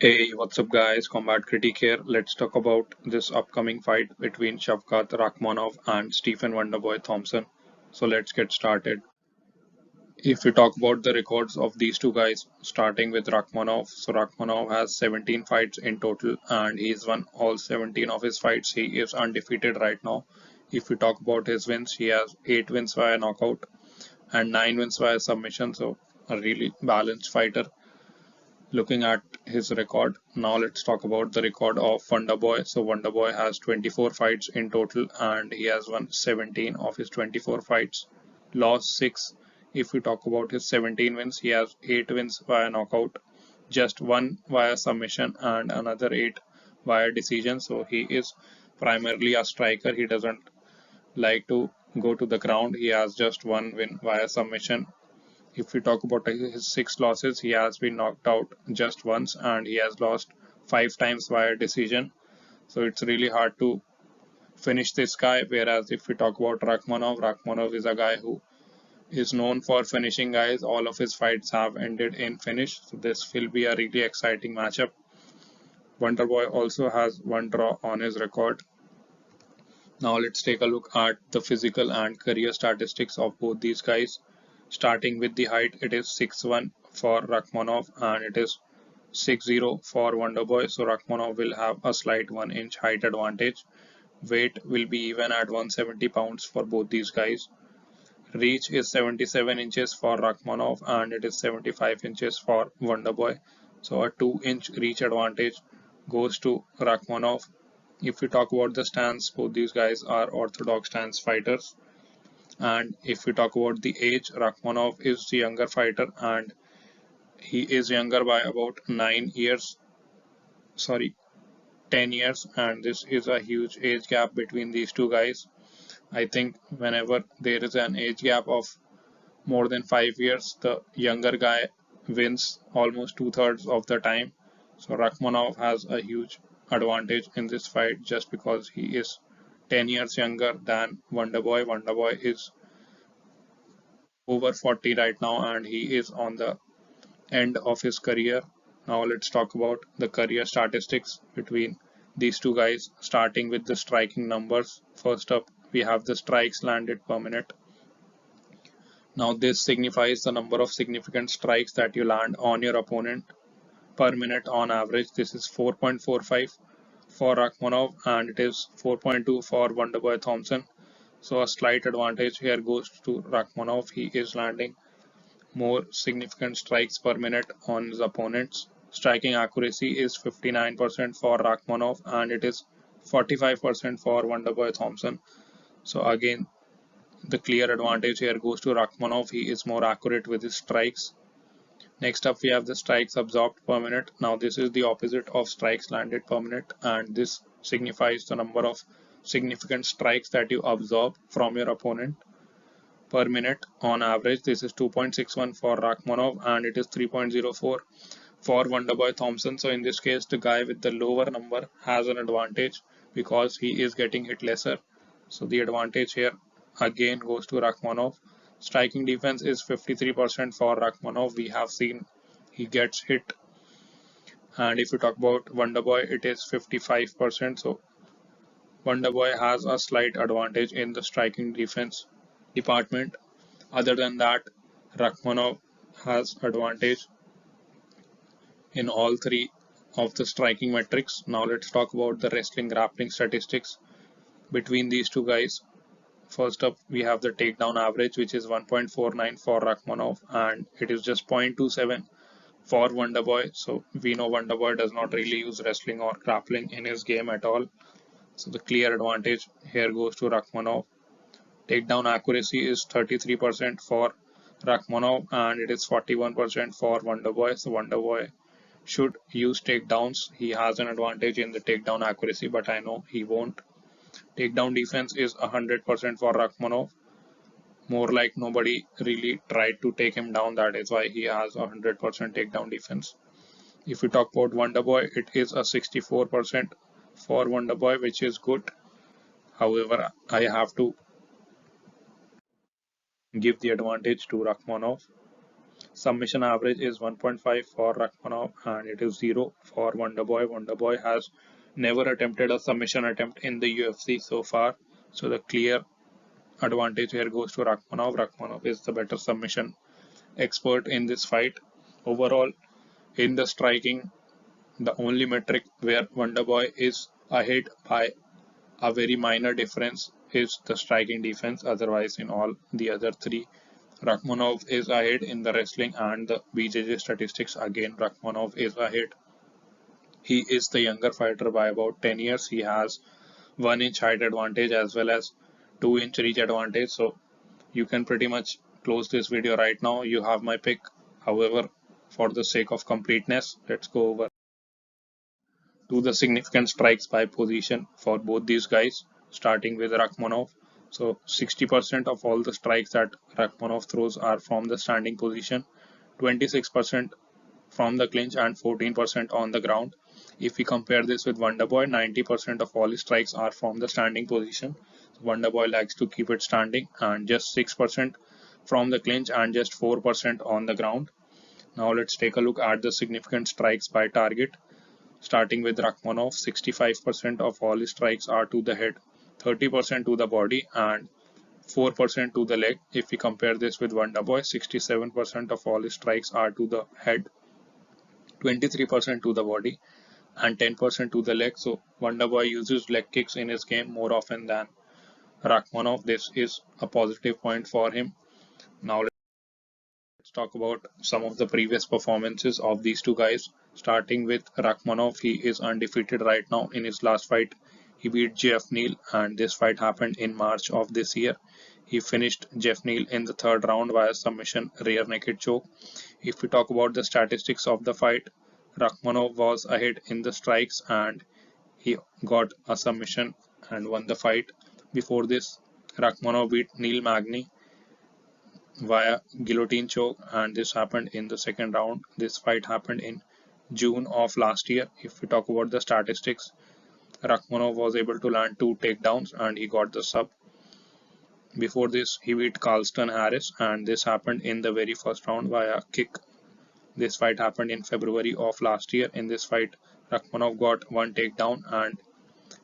Hey, what's up, guys? Combat Critic here. Let's talk about this upcoming fight between Shavkat Rakhmonov and Stephen Wonderboy Thompson. So let's get started. If we talk about the records of these two guys, starting with Rakhmonov, so Rakhmonov has 17 fights in total and he's won all 17 of his fights. He is undefeated right now. If we talk about his wins, he has 8 wins via knockout and 9 wins via submission. So a really balanced fighter. Looking at his record, now let's talk about the record of Wonderboy. So Wonderboy has 24 fights in total and he has won 17 of his 24 fights, lost 6. If we talk about his 17 wins, he has 8 wins via knockout, just 1 via submission and another 8 via decision. So he is primarily a striker. He doesn't like to go to the ground. He has just 1 win via submission. If we talk about his 6 losses, he has been knocked out just once and he has lost 5 times via decision. So it's really hard to finish this guy. Whereas if we talk about Rakhmonov is a guy who is known for finishing guys. All of his fights have ended in finish. So this will be a really exciting matchup. Wonderboy also has 1 draw on his record. Now let's take a look at the physical and career statistics of both these guys. Starting with the height, it is 6'1" for Rakhmonov and it is 6'0" for Wonderboy. So Rakhmonov will have a slight 1 inch height advantage. Weight will be even at 170 pounds for both these guys. Reach is 77 inches for Rakhmonov and it is 75 inches for Wonderboy. So a 2 inch reach advantage goes to Rakhmonov. If we talk about the stance, both these guys are orthodox stance fighters. And if we talk about the age, Rakhmonov is the younger fighter and he is younger by about 9 years, sorry, 10 years, and this is a huge age gap between these two guys. I think whenever there is an age gap of more than 5 years, the younger guy wins almost two-thirds of the time. So Rakhmonov has a huge advantage in this fight just because he is 10 years younger than Wonderboy. Wonderboy is over 40 right now and he is on the end of his career. Now let's talk about the career statistics between these two guys, starting with the striking numbers. First up, we have the strikes landed per minute. Now this signifies the number of significant strikes that you land on your opponent per minute on average. This is 4.45 for Rakhmonov and it is 4.2 for Wonderboy Thompson. So a slight advantage here goes to Rakhmonov. He is landing more significant strikes per minute on his opponents. Striking accuracy is 59% for Rakhmonov and it is 45% for Wonderboy Thompson. So again, the clear advantage here goes to Rakhmonov. He is more accurate with his strikes. Next up, we have the strikes absorbed per minute. Now this is the opposite of strikes landed per minute and this signifies the number of significant strikes that you absorb from your opponent per minute on average. This is 2.61 for Rakhmonov and it is 3.04 for Wonderboy Thompson. So in this case, the guy with the lower number has an advantage because he is getting hit lesser. So the advantage here again goes to Rakhmonov. Striking defense is 53% for Rakhmonov. We have seen he gets hit. And if you talk about Wonderboy, it is 55%. So Wonderboy has a slight advantage in the striking defense department. Other than that, Rakhmonov has advantage in all three of the striking metrics. Now let's talk about the wrestling grappling statistics between these two guys. First up, we have the takedown average, which is 1.49 for Rakhmonov and it is just 0.27 for Wonderboy. So we know Wonderboy does not really use wrestling or grappling in his game at all. So the clear advantage here goes to Rakhmonov. Takedown accuracy is 33% for Rakhmonov and it is 41% for Wonderboy. So Wonderboy should use takedowns. He has an advantage in the takedown accuracy, but I know he won't. Takedown defense is 100% for Rakhmonov. More like nobody really tried to take him down. That is why he has 100% takedown defense. If we talk about Wonderboy, it is a 64% for Wonderboy, which is good. However, I have to give the advantage to Rakhmonov. Submission average is 1.5 for Rakhmonov and it is 0 for Wonderboy. Wonderboy has never attempted a submission attempt in the UFC so far, so the clear advantage here goes to Rakhmonov. Rakhmonov is the better submission expert in this fight. Overall, in the striking, the only metric where Wonderboy is ahead by a very minor difference is the striking defense. Otherwise, in all the other three, Rakhmonov is ahead in the wrestling and the BJJ statistics. Again, Rakhmonov is ahead. He is the younger fighter by about 10 years. He has 1 inch height advantage as well as 2 inch reach advantage. So you can pretty much close this video right now. You have my pick. However, for the sake of completeness, let's go over to the significant strikes by position for both these guys, starting with Rakhmonov. So 60% of all the strikes that Rakhmonov throws are from the standing position, 26% from the clinch and 14% on the ground. If we compare this with Wonderboy, 90% of all his strikes are from the standing position. Wonderboy likes to keep it standing and just 6% from the clinch and just 4% on the ground. Now let's take a look at the significant strikes by target. Starting with Rakhmonov, 65% of all his strikes are to the head, 30% to the body and 4% to the leg. If we compare this with Wonderboy, 67% of all his strikes are to the head, 23% to the body and 10% to the leg. So Wonderboy uses leg kicks in his game more often than Rakhmonov. This is a positive point for him. Now let's talk about some of the previous performances of these two guys. Starting with Rakhmonov, he is undefeated right now. In his last fight, he beat Jeff Neal, and this fight happened in March of this year. He finished Jeff Neal in the third round via submission rear naked choke. If we talk about the statistics of the fight, Rakhmonov was ahead in the strikes and he got a submission and won the fight. Before this, Rakhmonov beat Neil Magny via guillotine choke, and this happened in the second round. This fight happened in June of last year. If we talk about the statistics, Rakhmonov was able to land 2 takedowns and he got the sub. Before this, he beat Carlston Harris, and this happened in the very first round via kick. This fight happened in February of last year. In this fight, Rakhmonov got 1 takedown and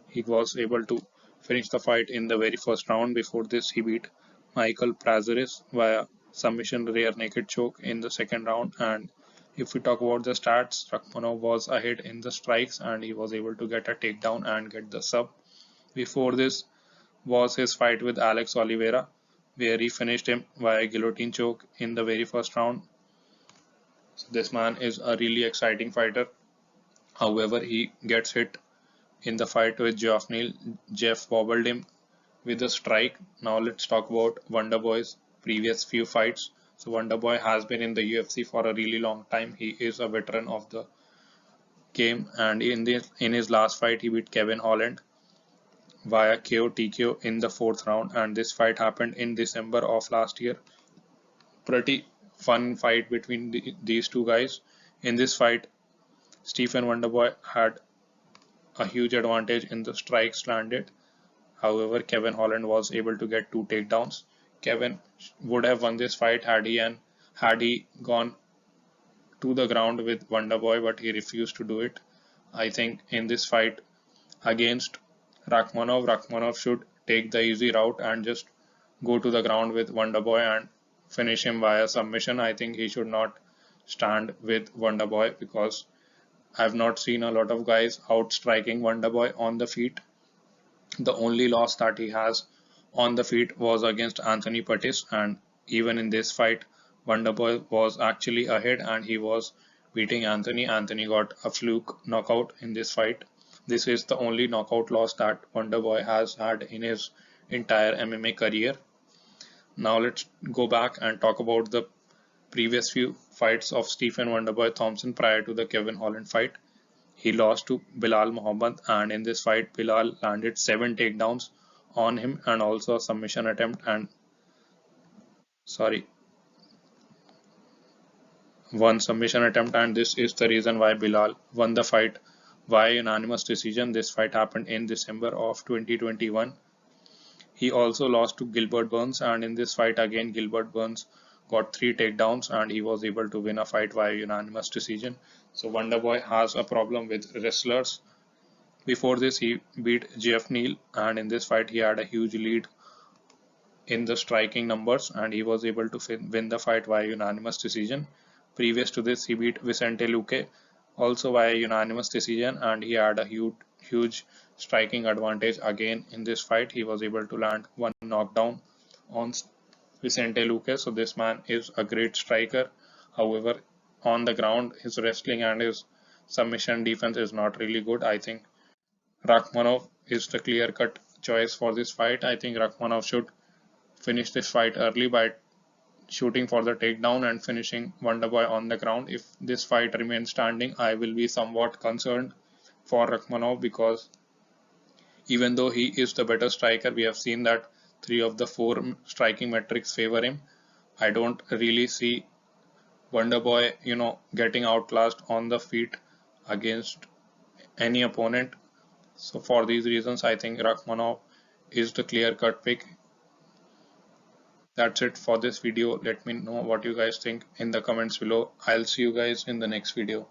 he was able to finish the fight in the very first round. Before this, he beat Michael Prazeres via submission rear naked choke in the second round. And if we talk about the stats, Rakhmonov was ahead in the strikes and he was able to get a takedown and get the sub. Before this was his fight with Alex Oliveira, where he finished him via guillotine choke in the very first round. So this man is a really exciting fighter. However, he gets hit in the fight with Jeff Neal. Jeff wobbled him with a strike. Now let's talk about Wonderboy's previous few fights. So Wonderboy has been in the UFC for a really long time. He is a veteran of the game, and in his last fight he beat Kevin Holland via KO TKO in the fourth round, and this fight happened in December of last year. Pretty fun fight between these two guys. In this fight, Stephen Wonderboy had a huge advantage in the strikes landed. However, Kevin Holland was able to get 2 takedowns. Kevin would have won this fight had he gone to the ground with Wonderboy, but he refused to do it. I think in this fight against Rakhmonov should take the easy route and just go to the ground with Wonderboy and finish him via submission. I think he should not stand with Wonderboy because I've not seen a lot of guys outstriking Wonderboy on the feet. The only loss that he has on the feet was against Anthony Pettis, and even in this fight, Wonderboy was actually ahead and he was beating Anthony. Anthony got a fluke knockout in this fight. This is the only knockout loss that Wonderboy has had in his entire MMA career. Now let's go back and talk about the previous few fights of Stephen Wonderboy Thompson prior to the Kevin Holland fight. He lost to Bilal Muhammad, and in this fight Bilal landed 7 takedowns on him and also a submission attempt one submission attempt, and this is the reason why Bilal won the fight via unanimous decision. This fight happened in December of 2021. He also lost to Gilbert Burns, and in this fight again Gilbert Burns got 3 takedowns, and he was able to win a fight via unanimous decision. So Wonderboy has a problem with wrestlers. Before this, he beat Jeff Neal, and in this fight, he had a huge lead in the striking numbers, and he was able to win the fight via unanimous decision. Previous to this, he beat Vicente Luque also via unanimous decision, and he had a huge striking advantage again in this fight. He was able to land one knockdown on Vicente Luque. So this man is a great striker. However, on the ground, his wrestling and his submission defense is not really good. I think Rakhmonov is the clear-cut choice for this fight. I think Rakhmonov should finish this fight early by shooting for the takedown and finishing Wonderboy on the ground. If this fight remains standing, I will be somewhat concerned for Rakhmonov, because even though he is the better striker, we have seen that 3 of the 4 striking metrics favor him. I don't really see Wonderboy, getting outclassed on the feet against any opponent. So for these reasons, I think Rakhmonov is the clear-cut pick. That's it for this video. Let me know what you guys think in the comments below. I'll see you guys in the next video.